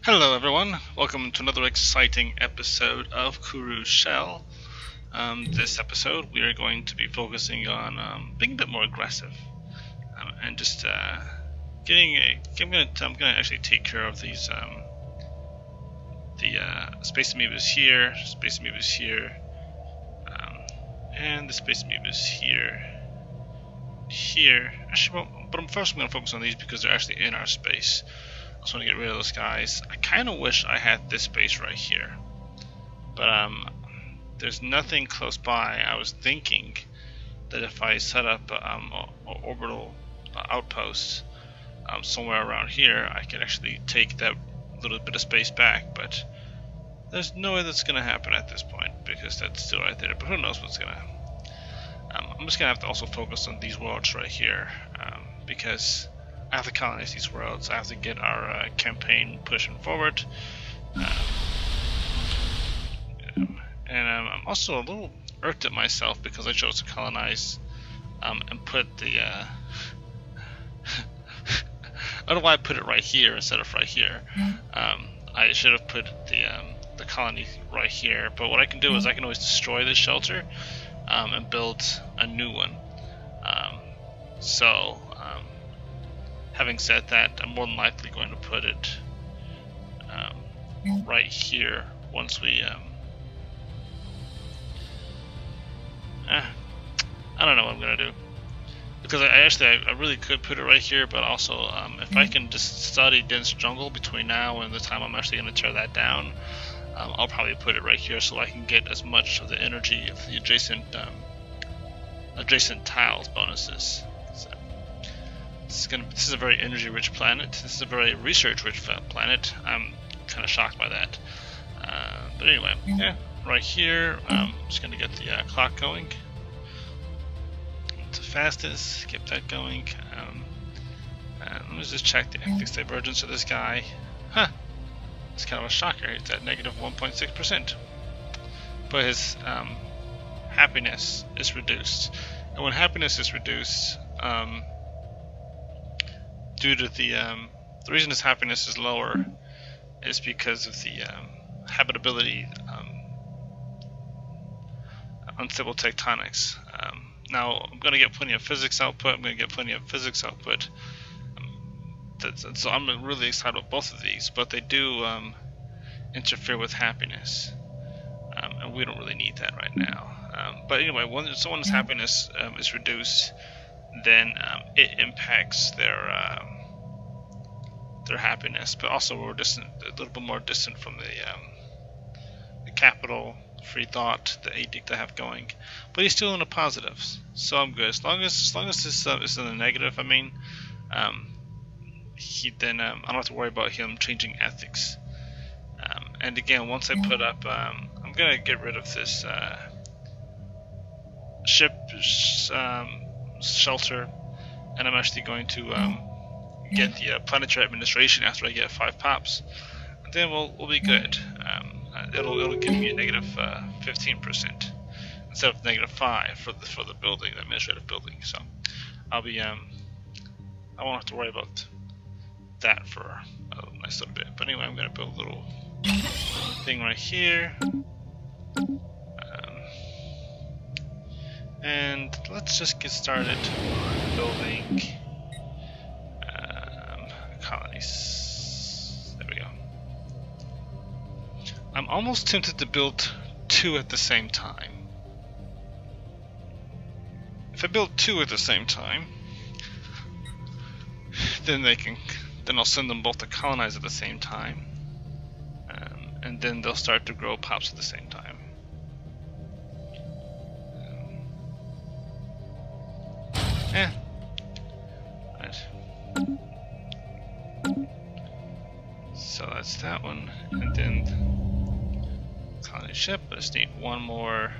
Hello everyone, welcome to another exciting episode of Kuru's Shell. This episode we are going to be focusing on being a bit more aggressive and just I'm gonna actually take care of these space amoebas here, and the space amoebas here. Actually, well, but first I'm gonna focus on these because they're actually in our space. I just want to get rid of those guys. I kind of wish I had this space right here, but there's nothing close by. I was thinking that if I set up an orbital outpost somewhere around here, I could actually take that little bit of space back, but there's no way that's going to happen at this point because that's still right there, but who knows what's going to I'm just going to have to also focus on these worlds right here because I have to colonize these worlds. I have to get our campaign pushing forward. And I'm also a little irked at myself because I chose to colonize and put the... I don't know why I put it right here instead of right here. I should have put the colony right here, but what I can do is I can always destroy this shelter and build a new one. Having said that, I'm more than likely going to put it right here once we I don't know what I'm gonna do, because I really could put it right here, but also if I can just study dense jungle between now and the time I'm actually going to tear that down, I'll probably put it right here so I can get as much of the energy of the adjacent tiles bonuses. So, this is a very energy-rich planet. This is a very research-rich planet. I'm kind of shocked by that. But anyway, yeah, right here, I'm just going to get the clock going. It's the fastest. Keep that going. Let me just check the active divergence of this guy. Huh. It's kind of a shocker. It's at negative 1.6%. But his happiness is reduced. And when happiness is reduced, due to the reason his happiness is lower is because of the habitability unstable tectonics. Now I'm going to get plenty of physics output. So I'm really excited about both of these, but they do interfere with happiness, and we don't really need that right now. But anyway, when someone's happiness is reduced, then it impacts their happiness, but also we're distant, a little bit more distant from the capital, free thought, the edict I have going. But he's still in the positives, so I'm good. As long as this is in the negative, I mean, I don't have to worry about him changing ethics. And again, once I put up, I'm gonna get rid of this ship shelter, and I'm actually going to get the planetary administration after I get 5 pops, and then we'll be good. It'll give me a negative 15% instead of negative 5 for the building, the administrative building. So I'll be I won't have to worry about that for a nice little bit. But anyway, I'm gonna build a little thing right here, and let's just get started building colonies. There we go. I'm almost tempted to build 2 at the same time. If I build 2 at the same time, then I'll send them both to colonize at the same time, and then they'll start to grow pops at the same time. Right. So that's that one, and then colony ship. I just need one more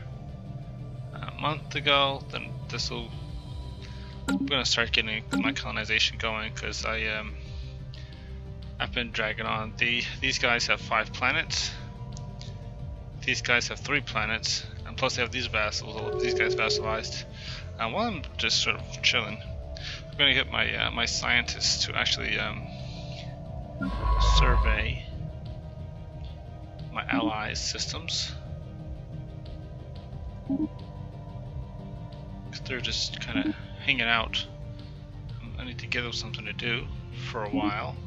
month to go. Then I'm gonna start getting my colonization going because I've been dragging on. These guys have 5 planets. These guys have 3 planets, and plus they have these vassals. These guys vassalized. While I'm just sort of chilling, I'm gonna get my my scientists to actually survey my allies' systems. They're just kind of hanging out. I need to give them something to do for a while.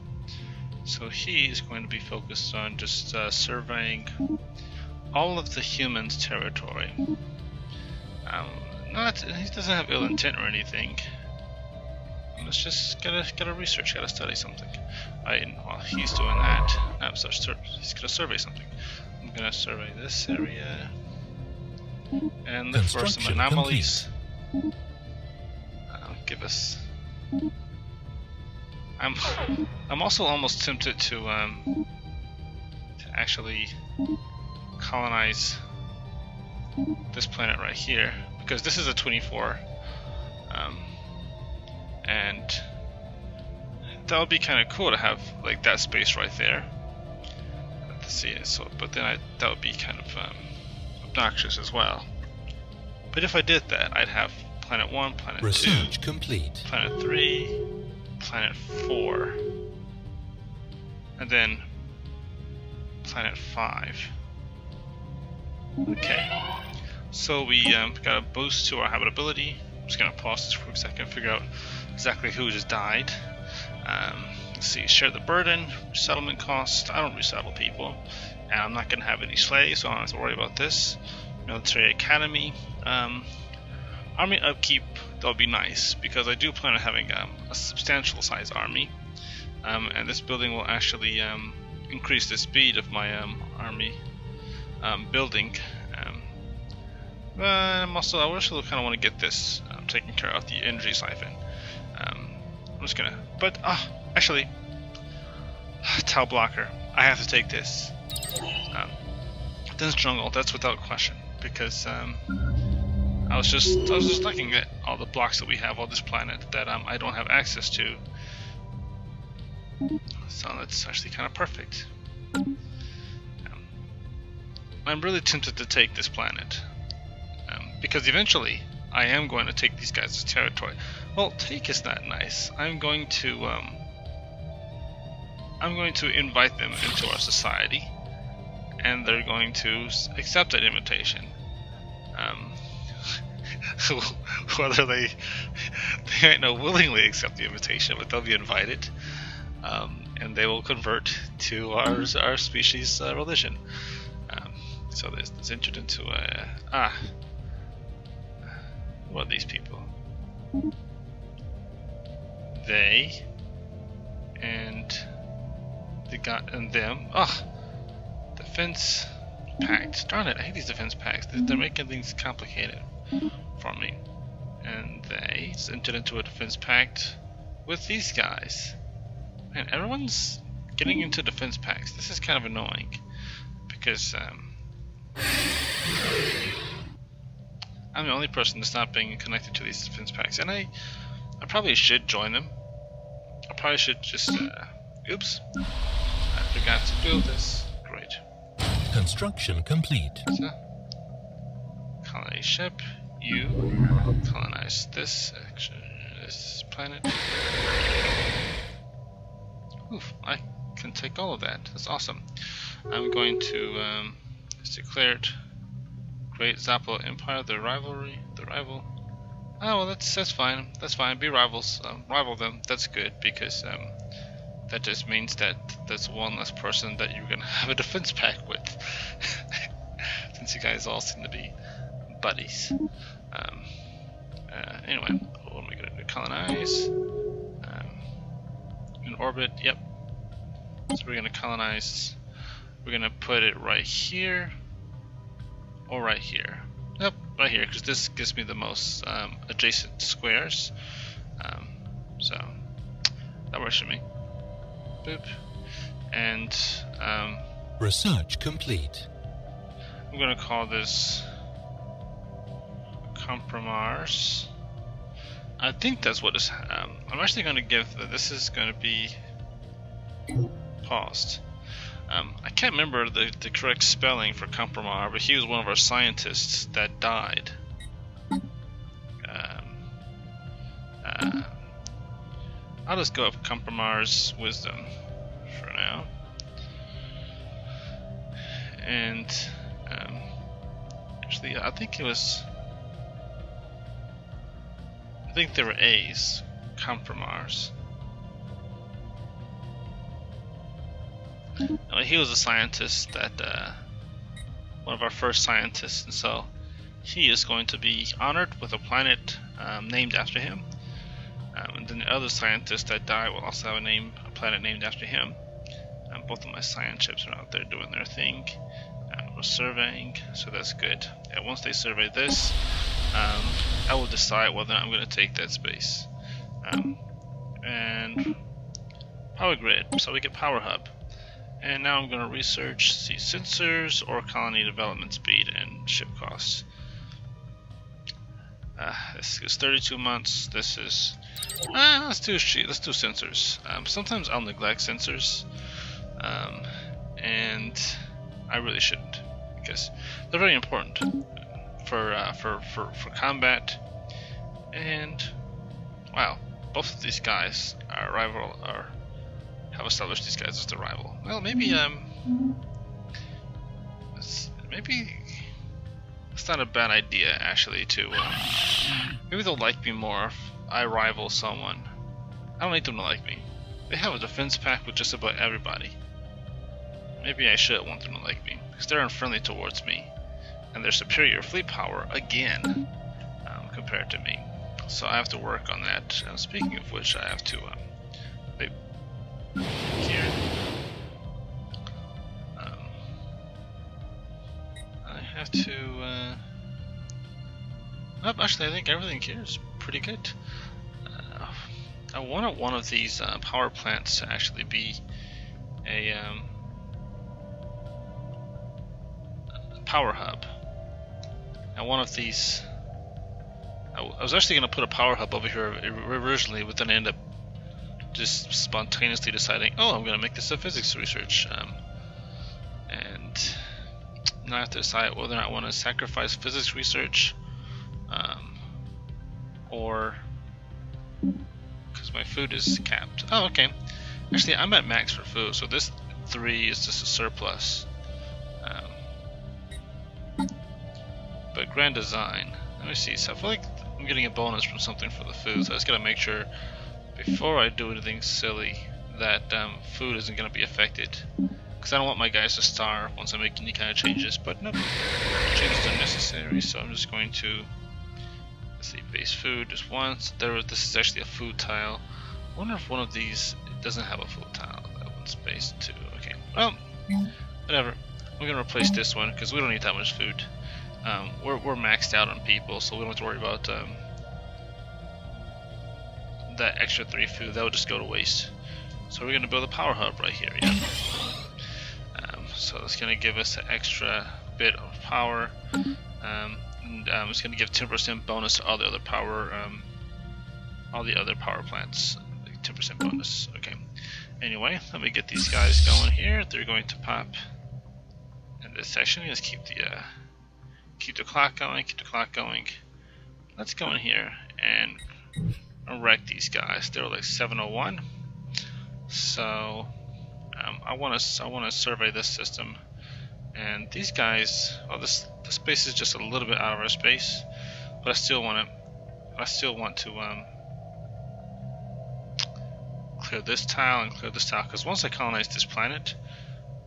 So he is going to be focused on just surveying all of the humans' territory. He doesn't have ill intent or anything. It's just gotta research, gotta study something. While he's doing that, he's gonna survey something. I'm gonna survey this area and look for some anomalies. Give us. I'm also almost tempted to actually colonize this planet right here, because this is a 24, and that would be kind of cool to have like that space right there. Let's see it. So, but then that would be kind of obnoxious as well. But if I did that, I'd have Planet 1, Planet 2, Research complete. Planet 3, Planet 4, and then Planet 5. Okay, so we got a boost to our habitability. I'm just going to pause this for a second, figure out exactly who just died. Let's see, share the burden, resettlement cost. I don't resettle people, and I'm not going to have any slaves, so I don't have to worry about this. Military academy. Army upkeep, that would be nice, because I do plan on having a substantial size army, and this building will actually increase the speed of my army building. But I also kind of want to get this taken care of, the energy siphon. I'm just gonna, but actually, tile blocker. I have to take this. Dense jungle, that's without question, because I was just looking at all the blocks that we have on this planet that I don't have access to. So that's actually kind of perfect. I'm really tempted to take this planet, because eventually I am going to take these guys' territory. Well, take is not nice. I'm going to invite them into our society, and they're going to accept that invitation. Whether they might not willingly accept the invitation, but they'll be invited, and they will convert to our species' religion. So there's entered into what are these people? They and the guy and them. Defense pact. Darn it! I hate these defense pacts. They're making things complicated for me. And they entered into a defense pact with these guys. Man, everyone's getting into defense pacts. This is kind of annoying, because I'm the only person that's not being connected to these defense pacts, and I probably should join them. I probably should just oops, I forgot to do this. Great. Construction complete. So, colonize ship. You colonize this planet. Oof, I can take all of that. That's awesome. I'm going to it's declared Great Zappo Empire, the rival. Oh well, that's fine. That's fine. Be rivals. Rival them. That's good, because that just means that there's one less person that you're gonna have a defense pact with. Since you guys all seem to be buddies. Anyway, what am I gonna do? Colonize. In orbit. Yep. So we're gonna colonize. We're gonna put it right here, or right here. Yep, right here, because this gives me the most adjacent squares. So that works for me. Boop. And research complete. I'm gonna call this Campramars. I think that's what is. I'm actually gonna give. This is gonna be paused. I can't remember the correct spelling for Campramar, but he was one of our scientists that died. I'll just go with Campramar's wisdom for now. And actually, I think they were A's, Campramars. He was a scientist that one of our first scientists, and so he is going to be honored with a planet named after him. And then the other scientists that die will also have a planet named after him. Both of my science ships are out there doing their thing. We're surveying, so that's good. And once they survey this, I will decide whether I'm going to take that space. And power grid, so we get power hub. And now I'm going to research, see sensors or colony development speed and ship costs. This is 32 months. This is let's do sensors. Sometimes I'll neglect sensors, and I really shouldn't, because they're very important for combat. And wow, both of these guys are have established these guys as their rival. Well, maybe it's not a bad idea actually to maybe they'll like me more if I rival someone. I don't need them to like me. They have a defense pack with just about everybody. Maybe I should want them to like me, because they're unfriendly towards me, and they're superior fleet power again compared to me. So I have to work on that. Speaking of which, I have to here. I have to. Actually, I think everything here is pretty good. I wanted one of these power plants to actually be a power hub. And one of these, I was actually going to put a power hub over here originally, but then I ended up just spontaneously deciding, oh, I'm going to make this a physics research. And now I have to decide whether or not I want to sacrifice physics research, or because my food is capped. Oh, okay. Actually, I'm at max for food, so this 3 is just a surplus. But grand design. Let me see. So I feel like I'm getting a bonus from something for the food, so I just gotta make sure before I do anything silly that food isn't gonna be affected, because I don't want my guys to starve once I make any kind of changes. But no, changes are necessary, so I'm just going to, let's see, base food just once. This is actually a food tile. I wonder if one of these doesn't have a food tile. That one's base 2. Okay, well, whatever. I'm gonna replace this one because we don't need that much food. We're maxed out on people, so we don't have to worry about that extra 3 food. That would just go to waste. So we're gonna build a power hub right here. Yeah. So it's gonna give us an extra bit of power. And it's gonna give 10% bonus to all the other power plants. 10% bonus. Okay. Anyway, let me get these guys going here. They're going to pop in this section. Let's keep the clock going. Keep the clock going. Let's go in here and wreck these guys. They're like 701. So I want to survey this system. And these guys, well, the space is just a little bit out of our space, but I still want to clear this tile and clear this tile, because once I colonize this planet,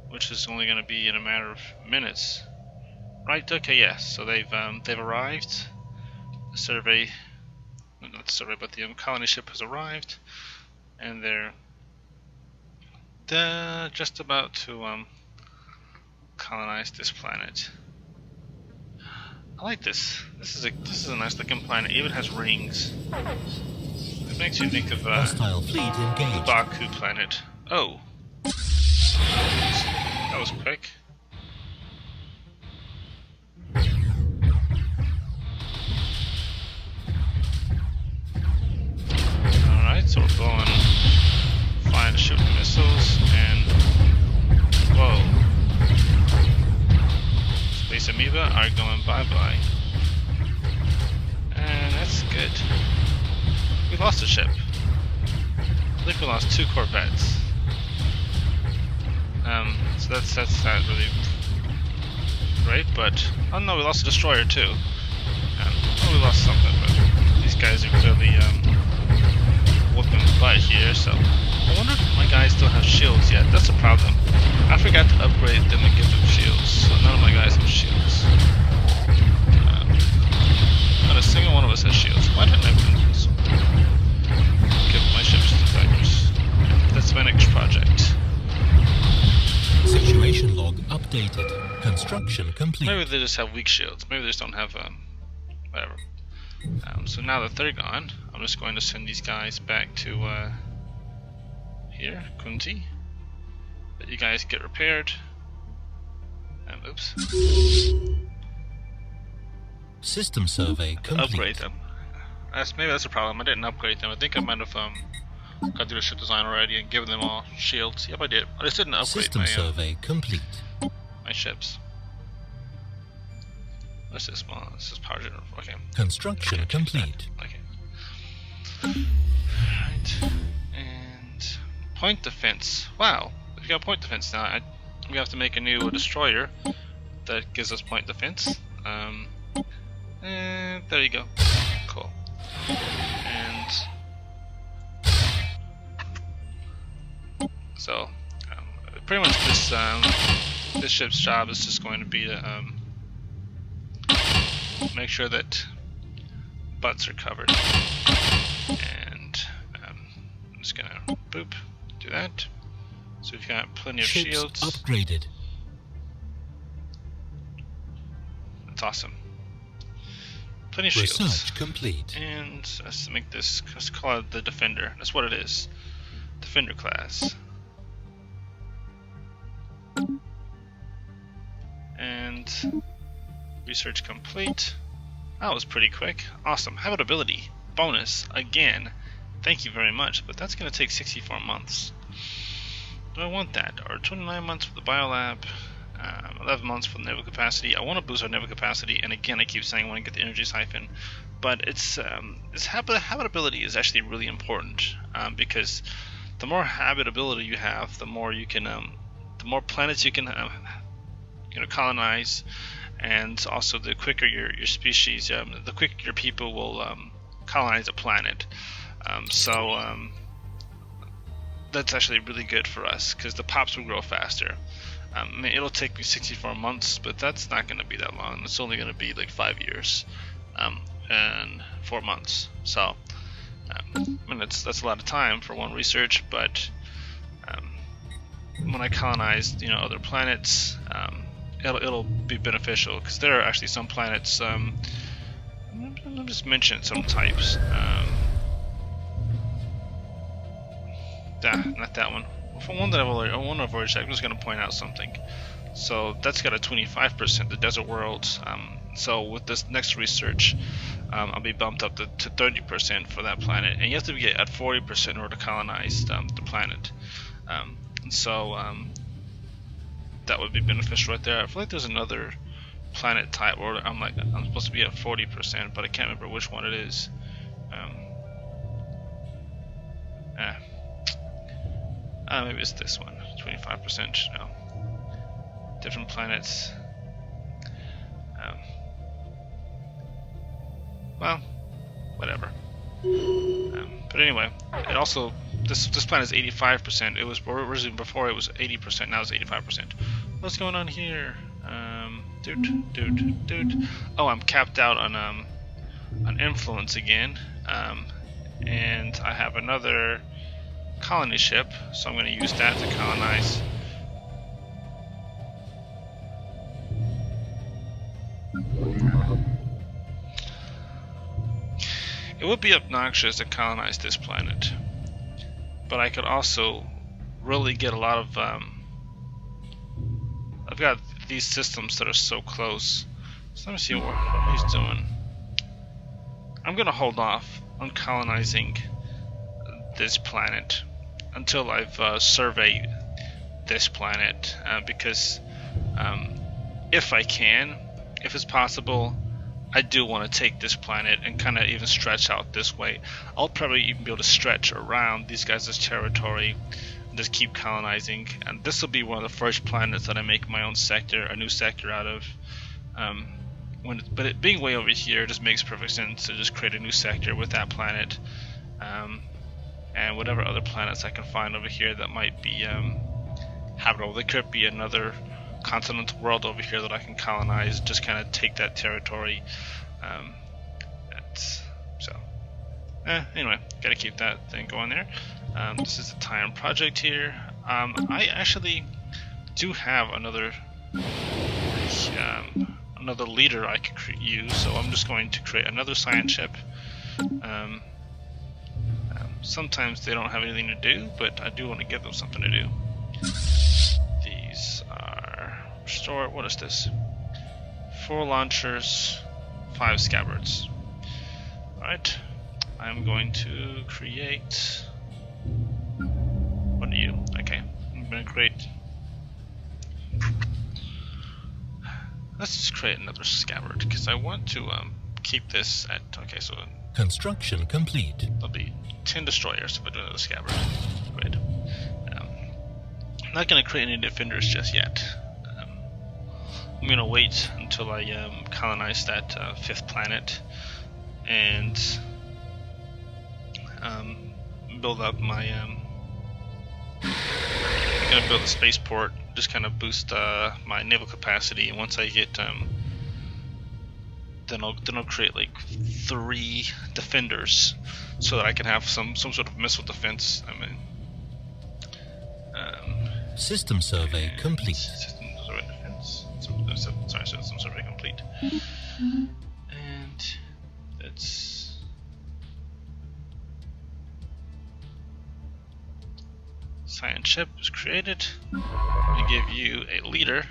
which is only going to be in a matter of minutes, right? Okay, yes. So they've arrived. The colony ship has arrived, and they're just about to colonize this planet. I like this. This is a nice looking planet. It even has rings. It makes you think of the Baku planet. Oh, that was quick. Alright, so we're blowing flying shooting missiles, and whoa. Space amoeba are going bye-bye. And that's good. We lost a ship. I think we lost 2 corvettes. So that's not really great, but oh no, we lost a destroyer too. Well, we lost something, but these guys are clearly whooping butt here. So I wonder if my guys still have shields yet. That's a problem. I forgot to upgrade them and give them shields, so none of my guys have shields. Not a single one of us has shields. Why didn't I give my ships to defenders? That's my next project. Situation log updated. Construction complete. Maybe they just have weak shields. Maybe they just don't have whatever. So now that they're gone, I'm just going to send these guys back to here, Kunti. Let you guys get repaired. Oops. System survey complete. Upgrade them. Maybe that's a problem. I didn't upgrade them. I think I might have got through the ship design already and given them all shields. Yep, I did. I just didn't upgrade System survey complete. My ships. What's this one? This is power generator. Okay. Construction complete. Okay. Right. And point defense. Wow. We got point defense now. We have to make a new destroyer that gives us point defense. And there you go. Cool. And so pretty much this ship's job is just going to be to make sure that butts are covered. And I'm just gonna boop, do that. So we've got plenty of shields. Upgraded. That's awesome. Plenty of shields. Research complete. And let's make this, let's call it the Defender. That's what it is. Defender class. And research complete. That was pretty quick. Awesome. Habitability bonus again. Thank you very much. But that's going to take 64 months. Do I want that? Or 29 months for the biolab, 11 months for the naval capacity. I want to boost our naval capacity, and again, I keep saying I want to get the energy siphon. But habitability is actually really important because the more habitability you have, the more you can, the more planets you can, colonize, and also the quicker your species, the quicker your people will colonize a planet. That's actually really good for us because the pops will grow faster. I mean, it'll take me 64 months, but that's not going to be that long. It's only going to be like 5 years and 4 months. So, I mean, that's a lot of time for one research. But when I colonize, other planets, it'll be beneficial because there are actually some planets. I'll just mention some types. Not that one. For one that I've already checked, I'm just going to point out something. So that's got a 25%, the desert worlds. So with this next research, I'll be bumped up to 30% for that planet, and you have to be at 40% in order to colonize the planet. That would be beneficial right there. I feel like there's another planet type where I'm supposed to be at 40%, but I can't remember which one it is. Maybe it's this one, 25%. No, different planets. Well, whatever. But anyway, it also this planet is 85%. It was originally before it was 80%. Now it's 85%. What's going on here? Dude. Oh, I'm capped out on influence again. And I have another colony ship, so I'm going to use that to colonize. It would be obnoxious to colonize this planet, but I could also really get a lot of I've got these systems that are so close. So let me see what he's doing. I'm going to hold off on colonizing this planet until I've surveyed this planet, because if I can, if it's possible, I do want to take this planet and kind of even stretch out this way. I'll probably even be able to stretch around these guys' territory and just keep colonizing, and this will be one of the first planets that I make my own sector, a new sector out of. But it being way over here just makes perfect sense to just create a new sector with that planet, and whatever other planets I can find over here that might be habitable. There could be another continental world over here that I can colonize, just kind of take that territory. Anyway, gotta keep that thing going there. This is the time project here. I actually do have another leader I could use, so I'm just going to create another science ship. Sometimes they don't have anything to do, but I do want to give them something to do. These are restore. What is this? 4 launchers, 5 scabbards. Alright, I'm going to create. What are you? Okay, I'm going to create. Let's just create another scabbard because I want to keep this at. Okay, so Construction complete. there'll be 10 destroyers if I do another scabbard. Great. I'm not going to create any defenders just yet. I'm going to wait until I colonize that 5th planet and build up my. I'm going to build a spaceport, just kind of boost my naval capacity, and once I get then I'll create like 3 defenders so that I can have some sort of missile defense. I mean, System survey complete. System survey defense. System survey complete. And that's science ship is created. We give you a leader.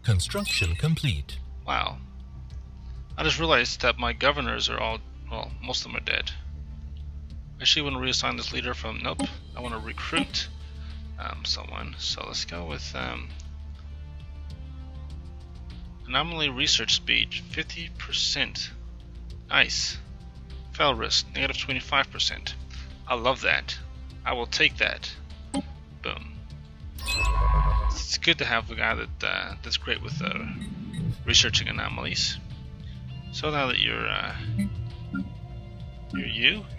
Construction complete. Wow. I just realized that my governors are all, well, most of them are dead. I actually want to reassign this leader from, nope, I want to recruit someone. So let's go with anomaly research speed, 50%. Nice. Fail risk, negative 25%. I love that. I will take that. Boom. It's good to have a guy that's great with researching anomalies. So now that you're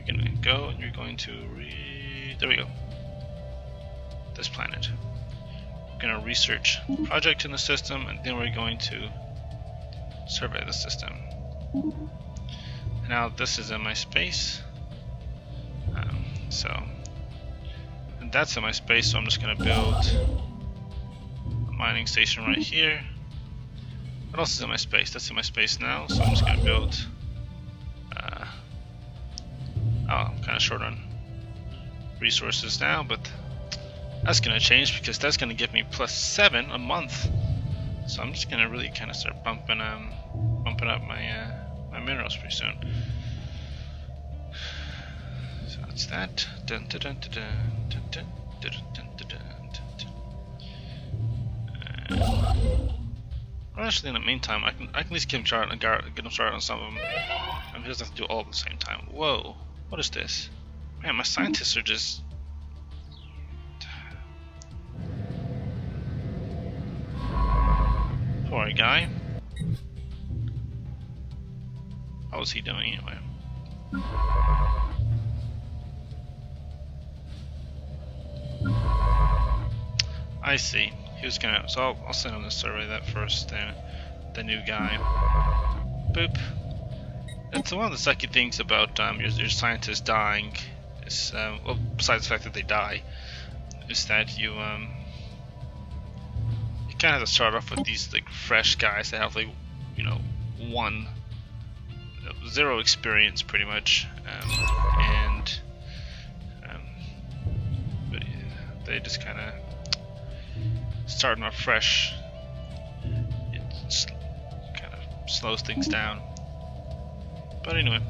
gonna go and you're going to there we go. This planet. We're gonna research the project in the system, and then we're going to survey the system. Now this is in my space. And that's in my space, so I'm just gonna build a mining station right here. What else is in my space? That's in my space now, so I'm just gonna build. I'm kind of short on resources now, but that's gonna change because that's gonna give me +7 a month. So I'm just gonna really kind of start bumping up my my minerals pretty soon. So that's that. Dun, dun, dun, dun, dun, dun, dun, dun, dun, dun, dun. Well, actually, in the meantime, I can at least get him started on some of them. He doesn't have to do all at the same time. Whoa, what is this? Man, my scientists are just. Poor guy. How was he doing anyway? I see. He was gonna. So I'll send him to survey that first. The new guy. Boop. It's one of the sucky things about your scientists dying. Is well, besides the fact that they die, is that you kind of have to start off with these like fresh guys that have like 0 experience pretty much, but they just kind of starting off fresh. It kind of slows things down. But anyway,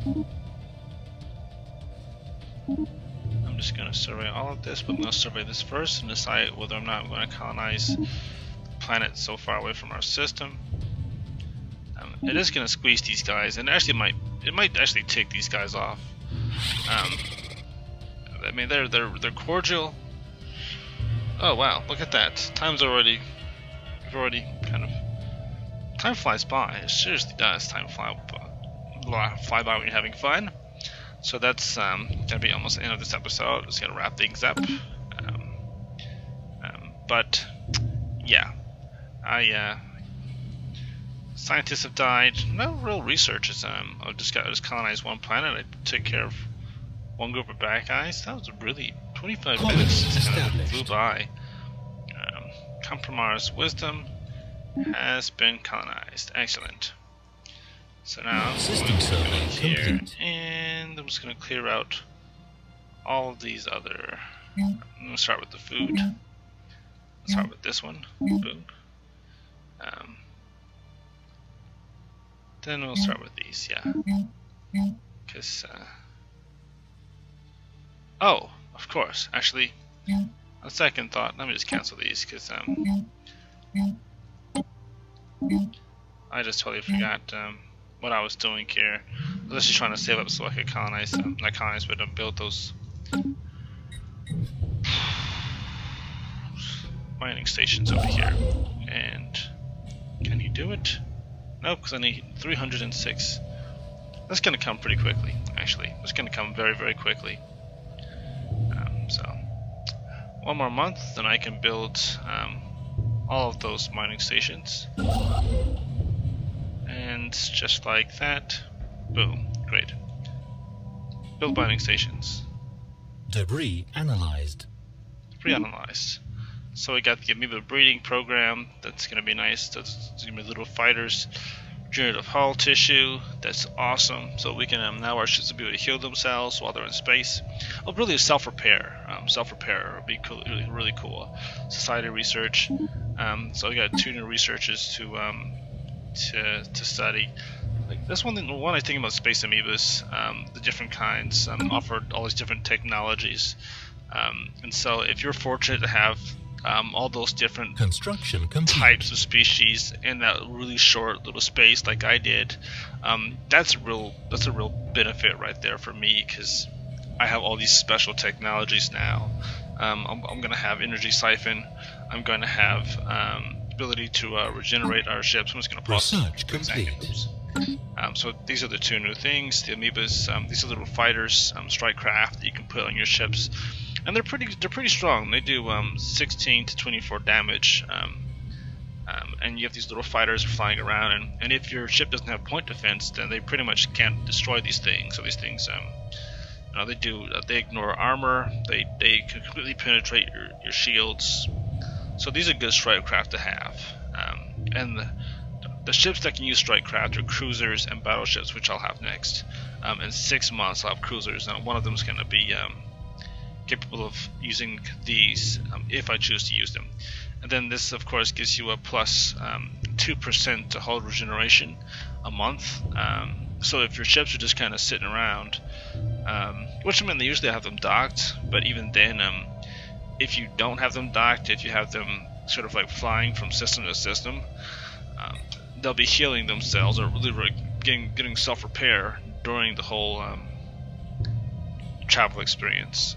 I'm just gonna survey all of this, but I'm gonna survey this first and decide whether or not I'm going to colonize planets so far away from our system. It is going to squeeze these guys, and actually it might actually take these guys off. I mean, they're cordial. Oh wow, look at that! We've already kind of Time flies by. It seriously does. Time fly by when you're having fun. So that's gonna be almost the end of this episode. Just gonna wrap things up. But yeah, scientists have died. No real research. I just colonized one planet. I took care of one group of bad guys. That was really 25 minutes. Just kind of flew by. Campramar's wisdom has been colonized. Excellent. So now System survey here, complete. and I'm just going to clear out all of these other. I'm going to start with the food. Let's start with this one. Boom. Then we'll start with these. Yeah. Because oh, of course. Actually, on second thought, let me just cancel these because I just totally forgot what I was doing here. I was actually trying to save up so I could colonize, not colonize, but build those mining stations over here. And can you do it? Nope, because I need 306. That's going to come pretty quickly, actually. It's going to come very, very quickly. So, one more month, then I can build all of those mining stations. And just like that, boom, great. Build mining stations. Debris analyzed. Debris analyzed. So we got the amoeba breeding program. That's going to be nice. That's going to be little fighters. Regenerative hull tissue. That's awesome. So we can now our ships will be able to heal themselves while they're in space. Well, really self-repair. Self-repair would be cool, really cool. Society research. So we got 2 new researchers to study. Like, that's one I think about space amoebas. The different kinds offered all these different technologies. And so if you're fortunate to have all those different Construction complete. types of species in that really short little space like I did, that's a real benefit right there for me, because I have all these special technologies now. I'm going to have energy siphon. I'm going to have ability to regenerate our ships. I'm just going to pause Research complete. So these are the 2 new things. The amoebas, these are little fighters, strike craft that you can put on your ships. And they're pretty strong. They do 16 to 24 damage, and you have these little fighters flying around. And if your ship doesn't have point defense, then they pretty much can't destroy these things. So these things, they ignore armor. They completely penetrate your shields. So these are good strike craft to have. And the ships that can use strike craft are cruisers and battleships, which I'll have next. In 6 months, I'll have cruisers. Now one of them is going to be capable of using these if I choose to use them. And then this of course gives you a plus 2% to hull regeneration a month. So if your ships are just kind of sitting around, which I mean they usually have them docked, but even then if you don't have them docked, if you have them sort of like flying from system to system, they'll be healing themselves or really getting self-repair during the whole travel experience.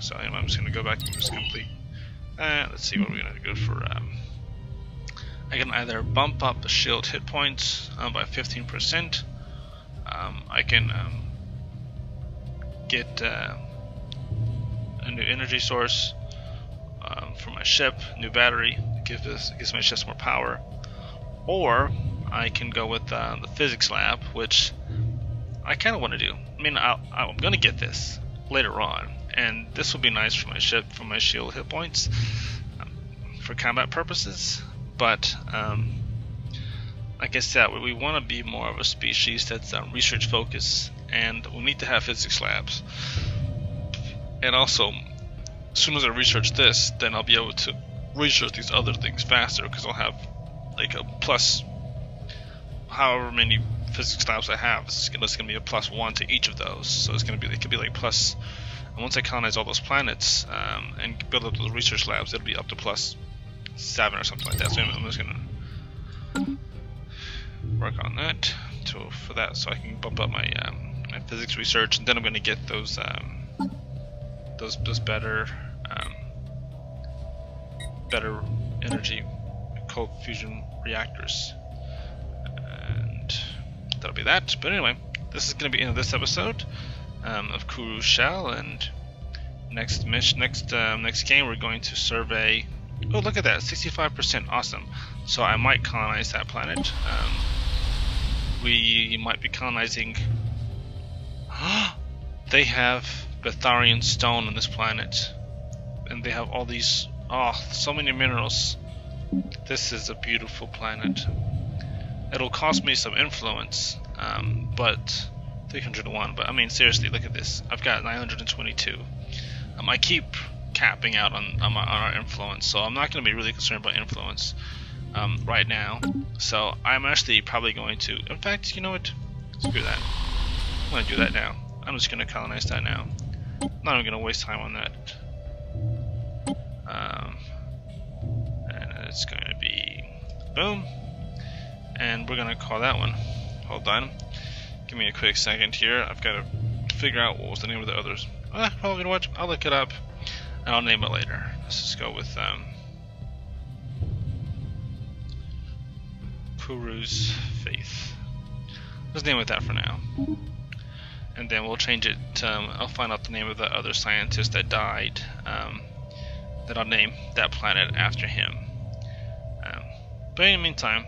So anyway, I'm just going to go back and just complete. Let's see what we're going to go for. I can either bump up the shield hit points by 15%. I can get a new energy source for my ship, new battery, gives my ships more power. Or I can go with the physics lab, which I kind of want to do. I mean, I'm going to get this later on. And this will be nice for my ship, for my shield hit points, for combat purposes. But like I said, we want to be more of a species that's research focused, and we need to have physics labs. And also, as soon as I research this, then I'll be able to research these other things faster, because I'll have like a plus however many physics labs I have. It's going to be a +1 to each of those. So it could be like plus. And once I colonize all those planets and build up those research labs, it'll be up to +7 or something like that. So I'm just gonna work on that for that, so I can bump up my my physics research, and then I'm gonna get those better better energy cold fusion reactors. that'll be that. But anyway, this is going to be the end of this episode of Kuru's Shell, and next game we're going to survey. Oh, look at that, 65%, awesome. So I might colonize that planet. We might be colonizing. They have Betharian stone on this planet, and they have all these, so many minerals. This is a beautiful planet. It'll cost me some influence, but 301. But I mean, seriously, look at this. I've got 922. I keep capping out on our influence, so I'm not going to be really concerned about influence right now. So I'm actually probably going to. In fact, you know what? Screw that. I'm going to do that now. I'm just going to colonize that now. I'm not even going to waste time on that. And it's going to be boom. And we're going to call that one. Hold on. Give me a quick second here. I've got to figure out what was the name of the others. Well, you know what? I'll look it up and I'll name it later. Let's just go with Kuru's Faith. Let's name it that for now. And then we'll change it to, I'll find out the name of the other scientist that died. Then I'll name that planet after him. But in the meantime,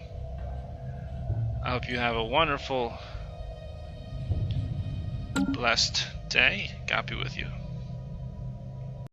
I hope you have a wonderful, blessed day. God be with you.